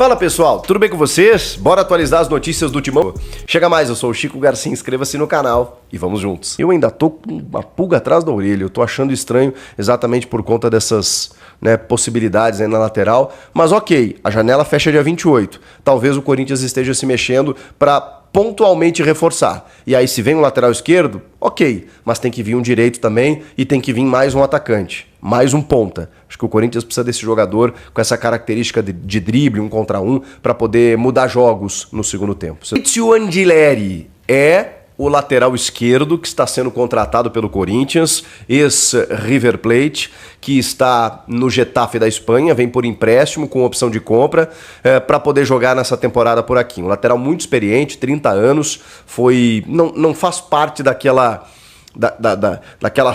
Fala pessoal, tudo bem com vocês? Bora atualizar as notícias do Timão? Chega mais, eu sou o Chico Garcia, inscreva-se no canal e vamos juntos. Eu ainda tô com uma pulga atrás da orelha, eu tô achando estranho exatamente por conta dessas possibilidades aí na lateral, mas ok, a janela fecha dia 28, talvez o Corinthians esteja se mexendo para pontualmente reforçar. E aí se vem um lateral esquerdo, ok, mas tem que vir um direito também e tem que vir mais um atacante, mais um ponta. Acho que o Corinthians precisa desse jogador com essa característica de drible, 1 contra 1, para poder mudar jogos no segundo tempo. Maurizio Angileri é o lateral esquerdo que está sendo contratado pelo Corinthians, ex-River Plate, que está no Getafe da Espanha, vem por empréstimo com opção de compra para poder jogar nessa temporada por aqui. Um lateral muito experiente, 30 anos, não faz parte daquela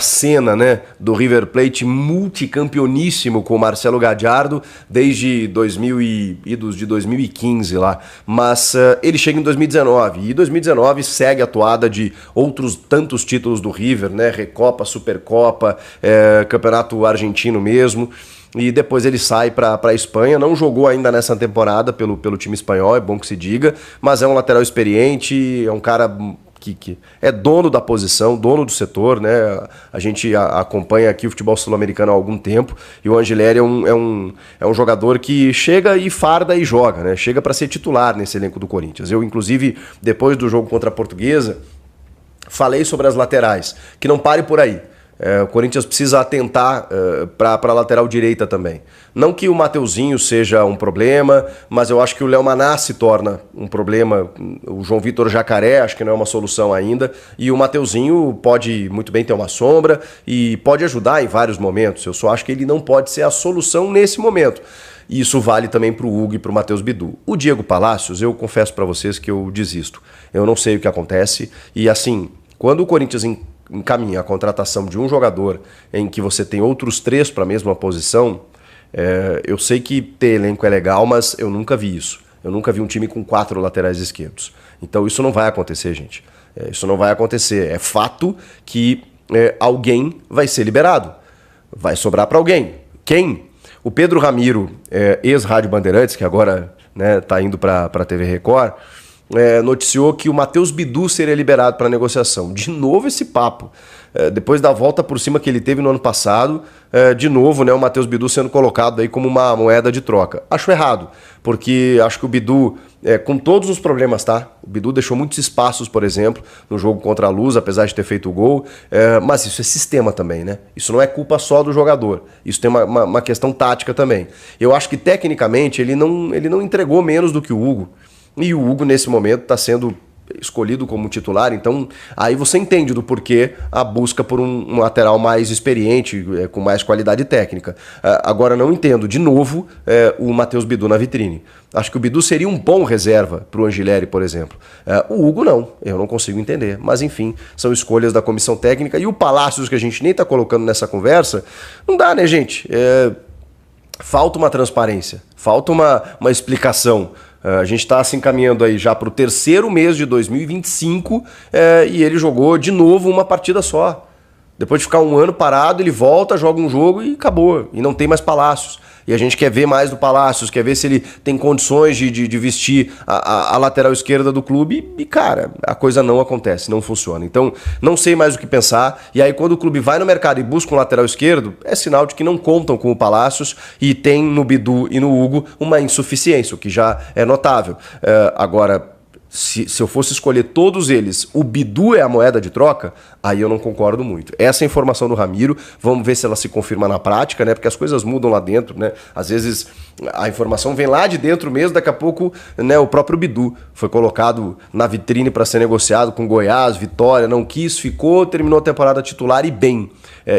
cena, né, do River Plate multicampeoníssimo com o Marcelo Gallardo desde 2015 lá, mas ele chega em 2019 e 2019 segue a toada de outros tantos títulos do River, né, Recopa, Supercopa, Campeonato Argentino mesmo. E depois ele sai para a Espanha, não jogou ainda nessa temporada pelo time espanhol, é bom que se diga, mas é um lateral experiente, é um cara que é dono da posição, dono do setor, né? A gente acompanha aqui o futebol sul-americano há algum tempo e o Angileri é um jogador que chega e farda e joga, né? Chega para ser titular nesse elenco do Corinthians. Eu, inclusive, depois do jogo contra a Portuguesa, falei sobre as laterais, que não pare por aí. O Corinthians precisa atentar para a lateral direita também. Não que o Mateuzinho seja um problema, mas eu acho que o Léo Maná se torna um problema. O João Vitor Jacaré acho que não é uma solução ainda. E o Mateuzinho pode muito bem ter uma sombra e pode ajudar em vários momentos. Eu só acho que ele não pode ser a solução nesse momento. E isso vale também para o Hugo e para o Matheus Bidu. O Diego Palacios, eu confesso para vocês que eu desisto. Eu não sei o que acontece. E assim, quando o Corinthians encaminha a contratação de um jogador em que você tem outros 3 para a mesma posição, eu sei que ter elenco é legal, mas eu nunca vi isso. Eu nunca vi um time com 4 laterais esquerdos. Então isso não vai acontecer, gente. Isso não vai acontecer. É fato que alguém vai ser liberado. Vai sobrar para alguém. Quem? O Pedro Ramiro, ex-Rádio Bandeirantes, que agora está indo para a TV Record, noticiou que o Matheus Bidu seria liberado para negociação. De novo esse papo. Depois da volta por cima que ele teve no ano passado, de novo, o Matheus Bidu sendo colocado aí como uma moeda de troca. Acho errado, porque acho que o Bidu, com todos os problemas, tá? O Bidu deixou muitos espaços, por exemplo, no jogo contra a Luz, apesar de ter feito o gol, mas isso é sistema também, né? Isso não é culpa só do jogador, isso tem uma questão tática também. Eu acho que tecnicamente ele não entregou menos do que o Hugo. E o Hugo, nesse momento, está sendo escolhido como titular, então aí você entende do porquê a busca por um lateral mais experiente, com mais qualidade técnica. Agora não entendo, de novo, o Matheus Bidu na vitrine. Acho que o Bidu seria um bom reserva para o Angileri, por exemplo. O Hugo não, eu não consigo entender. Mas enfim, são escolhas da comissão técnica. E o Palacios, que a gente nem está colocando nessa conversa, não dá, né, gente? Falta uma transparência, falta uma explicação. A gente está se encaminhando aí já para o 3º mês de 2025 e ele jogou de novo uma partida só. Depois de ficar um ano parado, ele volta, joga um jogo e acabou. E não tem mais Palacios. E a gente quer ver mais do Palacios, quer ver se ele tem condições de vestir a lateral esquerda do clube. E, cara, a coisa não acontece, não funciona. Então, não sei mais o que pensar. E aí, quando o clube vai no mercado e busca um lateral esquerdo, é sinal de que não contam com o Palacios e tem no Bidu e no Hugo uma insuficiência, o que já é notável. Agora, se eu fosse escolher todos eles, o Bidu é a moeda de troca, aí eu não concordo muito. Essa é a informação do Ramiro, vamos ver se ela se confirma na prática, né? Porque as coisas mudam lá dentro, né? Às vezes a informação vem lá de dentro mesmo, daqui a pouco, né, o próprio Bidu foi colocado na vitrine para ser negociado com Goiás, Vitória, não quis, ficou, terminou a temporada titular e bem.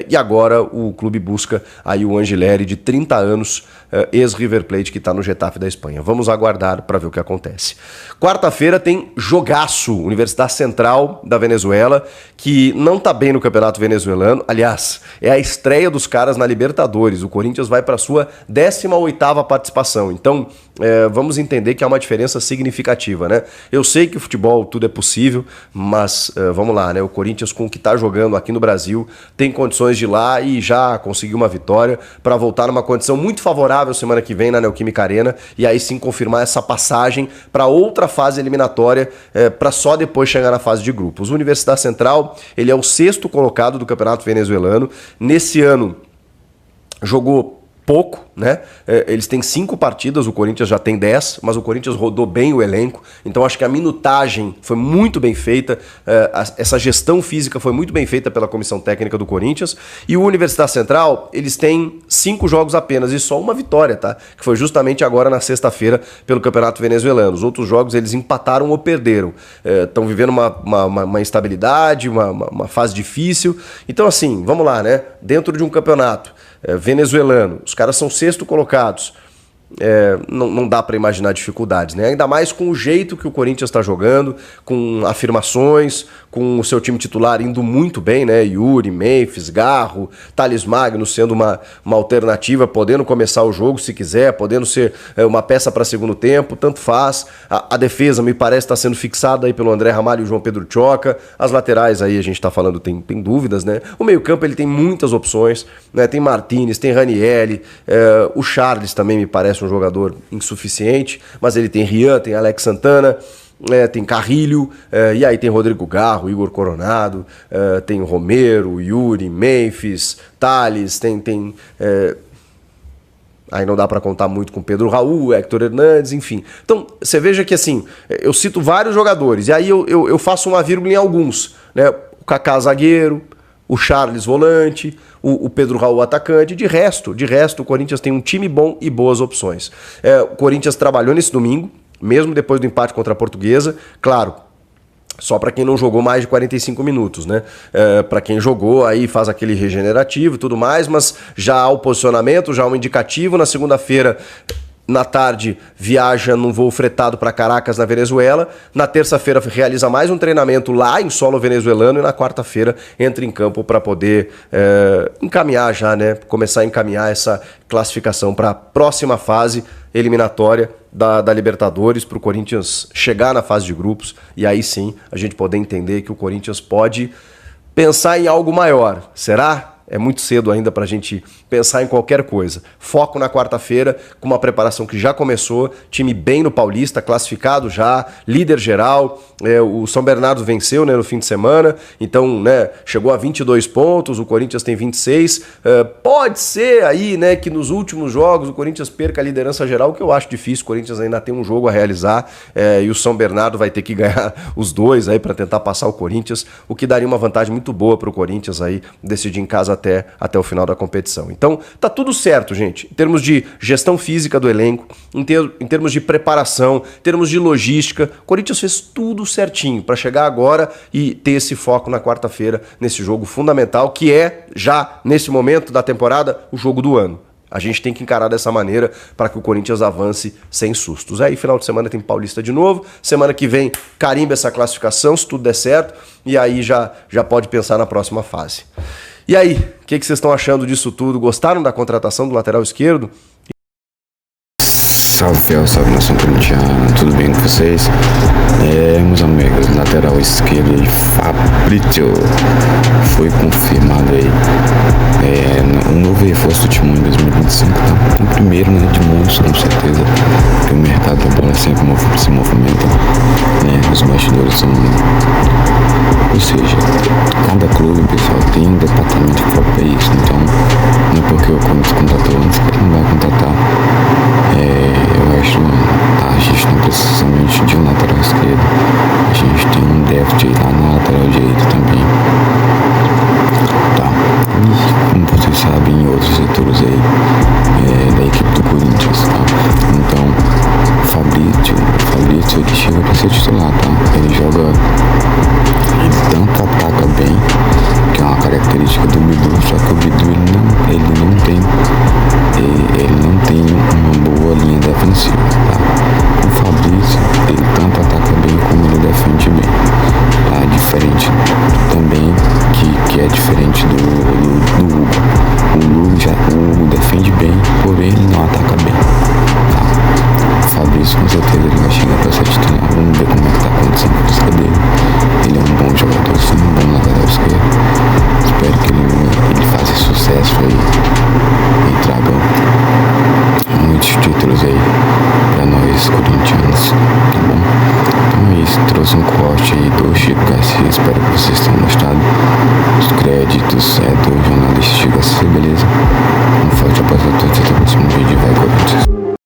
E agora o clube busca aí o Angileri, de 30 anos, ex-River Plate, que está no Getafe da Espanha. Vamos aguardar para ver o que acontece. Quarta-feira tem jogaço, Universidade Central da Venezuela, que não está bem no campeonato venezuelano. Aliás, é a estreia dos caras na Libertadores. O Corinthians vai para a sua 18ª participação. Então, vamos entender que há uma diferença significativa, né? Eu sei que o futebol tudo é possível, mas vamos lá, né? O Corinthians, com o que está jogando aqui no Brasil, tem condições de ir lá e já conseguir uma vitória para voltar numa condição muito favorável semana que vem na Neoquímica Arena e aí sim confirmar essa passagem para outra fase eliminatória, para só depois chegar na fase de grupos. O Universidade Central, ele é o 6º colocado do Campeonato Venezuelano. Nesse ano jogou pouco, né? Eles têm 5 partidas, o Corinthians já tem 10, mas o Corinthians rodou bem o elenco, então acho que a minutagem foi muito bem feita, essa gestão física foi muito bem feita pela comissão técnica do Corinthians, e o Universidade Central, eles têm 5 jogos apenas e só uma vitória, tá? Que foi justamente agora na sexta-feira pelo Campeonato Venezuelano. Os outros jogos eles empataram ou perderam, estão vivendo uma instabilidade, uma fase difícil, então assim, vamos lá, né? Dentro de um campeonato venezuelano, os caras são 6º colocados, não dá para imaginar dificuldades, né? Ainda mais com o jeito que o Corinthians está jogando, com afirmações, com o seu time titular indo muito bem, né? Yuri, Memphis, Garro, Thales Magno sendo uma alternativa, podendo começar o jogo se quiser, podendo ser uma peça para segundo tempo, tanto faz. A defesa me parece estar sendo fixada aí pelo André Ramalho e o João Pedro Choca. As laterais aí a gente está falando, tem dúvidas, né? O meio-campo ele tem muitas opções, né? Tem Martínez, tem Ranieri, o Charles também me parece um jogador insuficiente, mas ele tem Rian, tem Alex Santana, tem Carrilho, e aí tem Rodrigo Garro, Igor Coronado, tem Romero, Yuri, Memphis, Thales, aí não dá para contar muito com Pedro Raul, Héctor Hernandes, enfim. Então, você veja que assim, eu cito vários jogadores, e aí eu faço uma vírgula em alguns, né? O Kaká zagueiro, o Charles volante, o Pedro Raul atacante. De resto, o Corinthians tem um time bom e boas opções. O Corinthians trabalhou nesse domingo, mesmo depois do empate contra a Portuguesa, claro, só para quem não jogou mais de 45 minutos, né? Para quem jogou, aí faz aquele regenerativo e tudo mais, mas já há o posicionamento, já há um indicativo. Na segunda-feira, na tarde, viaja num voo fretado para Caracas, na Venezuela. Na terça-feira, realiza mais um treinamento lá em solo venezuelano. E na quarta-feira, entra em campo para poder encaminhar já, né? Começar a encaminhar essa classificação para a próxima fase eliminatória da Libertadores, para o Corinthians chegar na fase de grupos. E aí sim, a gente poder entender que o Corinthians pode pensar em algo maior. Será? É muito cedo ainda para a gente pensar em qualquer coisa. Foco na quarta-feira, com uma preparação que já começou, time bem no Paulista, classificado já, líder geral. O São Bernardo venceu, né, no fim de semana, então, né, chegou a 22 pontos, o Corinthians tem 26. Pode ser aí, né, que nos últimos jogos o Corinthians perca a liderança geral, o que eu acho difícil. O Corinthians ainda tem um jogo a realizar, e o São Bernardo vai ter que ganhar os dois aí para tentar passar o Corinthians, o que daria uma vantagem muito boa para o Corinthians aí decidir em casa até o final da competição. Então, tá tudo certo, gente, em termos de gestão física do elenco, em termos de preparação, em termos de logística. O Corinthians fez tudo certinho para chegar agora e ter esse foco na quarta-feira, nesse jogo fundamental, que é, já nesse momento da temporada, o jogo do ano. A gente tem que encarar dessa maneira para que o Corinthians avance sem sustos. Aí, final de semana tem Paulista de novo. Semana que vem, carimba essa classificação, se tudo der certo. E aí já pode pensar na próxima fase. E aí, o que vocês estão achando disso tudo? Gostaram da contratação do lateral esquerdo? Salve, fiel, salve, nação corintiana, tudo bem com vocês? Meus amigos, lateral esquerdo aí, Fabrício, foi confirmado aí, um novo reforço do Timão em 2025, tá? O primeiro, né, de muitos, com certeza, porque o mercado da bola sempre se movimenta, né, os bastidores são... Ou seja, cada clube, pessoal, tem um departamento que foca isso, então não é porque o Corinthians contratou antes que ele não vai contratar. Eu acho que a gente não precisa somente de um lateral esquerdo, a gente tem um déficit lá na lateral direita também. Tá, e como vocês sabem, em outros setores aí da equipe do Corinthians, tá? Então, o Fabrício ele chega para ser titular, tá? Ele tanto ataca bem, que é uma característica do Bidu, só que o Bidu ele não tem uma boa linha defensiva, tá? O Fabrício, ele tanto ataca bem como ele defende bem, tá? Diferente também, que é diferente do Hugo. O Hugo defende bem, porém ele não ataca bem, tá? O com certeza ele vai chegar pra ser titular. Vamos ver como é que tá a condição física dele. Ele é um bom jogador, sim, um bom lateral esquerdo. Espero que ele faça sucesso aí e traga muitos títulos aí pra nós corintianos, tá bom? Então é isso, trouxe um corte aí do Chico Garcia, espero que vocês tenham gostado.